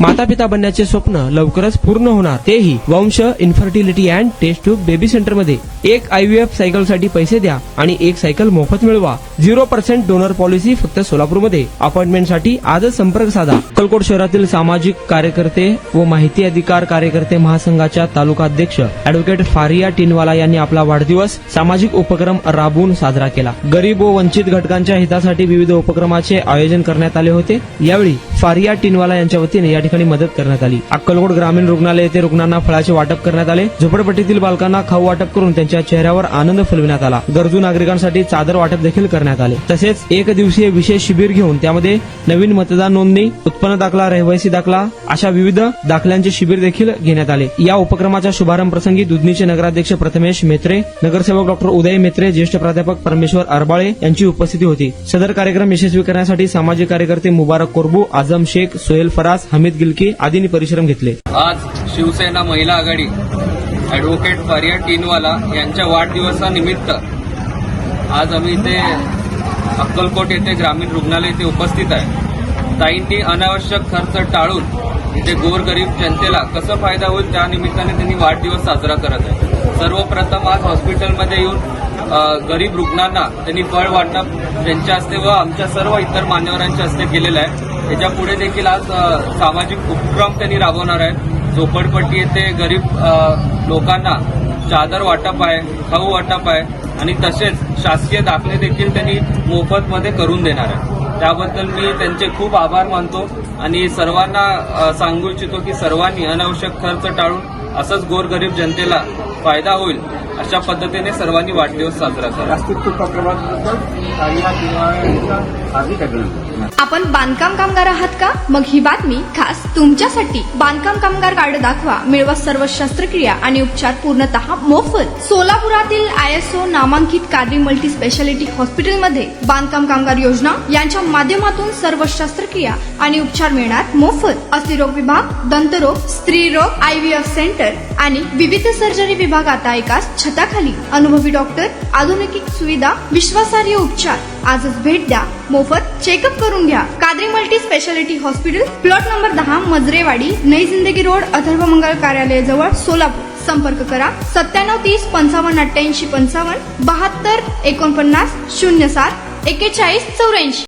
माता पिता बनण्याचे स्वप्न लवकरच पूर्ण होणार, तेही Vansh infertility and test tube baby centre मध्ये। एक IVF सायकल साठी पैसे द्या आणि एक सायकल मोफत मिळवा। 0% डोनर पॉलिसी फक्त सोलापूरमध्ये। अपॉइंटमेंट साठी आजच संपर्क साधा। अक्कलकोट शहरातील सामाजिक कार्यकर्ते व माहिती अधिकार कार्यकर्ते महासंघाच्या तालुका अध्यक्ष अॅडव्होकेट फारिया टिनवाला यांनी आपला वाढदिवस सामाजिक उपक्रम राबवून साजरा केला। गरीब व वंचित घटकांच्या हितासाठी विविध उपक्रमाचे आयोजन करण्यात आले होते। यावेळी फारिया टिनवाला यांच्या वतीने या ठिकाणी मदत करण्यात आली। अक्कलकोट ग्रामीण रुग्णालय येथे रुग्णांना फळाचे वाटप करण्यात आले। झोपडपट्टीतील बालकांना खाऊ वाटप करून त्यांच्या चेहऱ्यावर आनंद फुलविण्यात आला। गरजू नागरिकांसाठी चादर वाटप देखील करण्यात आले। तसेच एक दिवसीय विशेष शिबिर घेऊन त्यामध्ये नवीन मतदान नोंदणी, उत्पन्न दाखला, रहिवासी दाखला अशा विविध दाखल्यांचे शिबिर देखील घेण्यात आले। या उपक्रमाच्या शुभारंभ प्रसंगी दुधनीचे नगराध्यक्ष प्रथमेश मेत्रे, नगरसेवक डॉक्टर उदय मेत्रे, ज्येष्ठ प्राध्यापक परमेश्वर अरबाळे यांची उपस्थिती होती। सदर कार्यक्रम यशस्वी करण्यासाठी सामाजिक कार्यकर्ते मुबारक कोरबू, आझम शेख, सोहेल फराज, हमीद गिलकी आदींनी परिश्रम घेतले। आज शिवसेना महिला आघाडी अॅडव्होकेट फारिया टिनवाला यांच्या वाढदिवसानिमित्त आज आम्ही इथे अक्कलकोट येथे ग्रामीण रुग्णालय येथे उपस्थित आहे। ताईंनी अनावश्यक खर्च टाळून इथे गोरगरीब जनतेला कसं फायदा होईल त्या निमित्ताने त्यांनी वाढदिवस साजरा करत आहे। सर्वप्रथम आज हॉस्पिटलमध्ये येऊन गरीब रुग्णांना त्यांनी फळ वाटप त्यांच्या हस्ते व आमच्या सर्व इतर मान्यवरांच्या हस्ते केलेलं आहे। त्याच्या पुढे देखील आज सामाजिक उपक्रम त्यांनी राबवणार आहेत। झोपडपट्टी येथे गरीब लोकांना चादर वाटप आहे, खाऊ वाटप आहे आणि तसेच शासकीय दाखले देखील त्यांनी मोफतमध्ये करून देणार आहे। त्याबद्दल मी त्यांचे खूप आभार मानतो आणि सर्वांना सांगू इच्छितो की सर्वांनी अनावश्यक खर्च टाळून असंच गोरगरीब जनतेला फायदा होईल अशा पद्धतीने सर्वांनी वाढदिवस साजरा करा। आपण बांधकाम कामगार आहात का? मग ही बातमी खास तुमच्यासाठी। बांधकाम कामगार कार्ड दाखवा, मिळवा सर्व शस्त्रक्रिया आणि उपचार पूर्णतः मोफत। सोलापुरातील ISO नामांकित कादरी मल्टी स्पेशालिटी हॉस्पिटलमध्ये बांधकाम कामगार योजना यांच्या माध्यमातून सर्व शस्त्रक्रिया आणि उपचार मिळणार मोफत। अस्थिरोग विभाग, दंतरोग, स्त्रीरोग, IVF सेंटर आणि विविध सर्जरी विभाग आता एकाच छताखाली। अनुभवी डॉक्टर, आधुनिक सुविधा, विश्वासार्ह उपचार। आजच भेट द्या, मोफत चेकअप करून घ्या। Qadri multi speciality hospital, plot number 10, Majrewadi, नई जिंदगी रोड, अथर्व मंगल कार्यालय जवळ, सोलापूर। संपर्क करा 9730 55 88 55 72 49 07 41 84।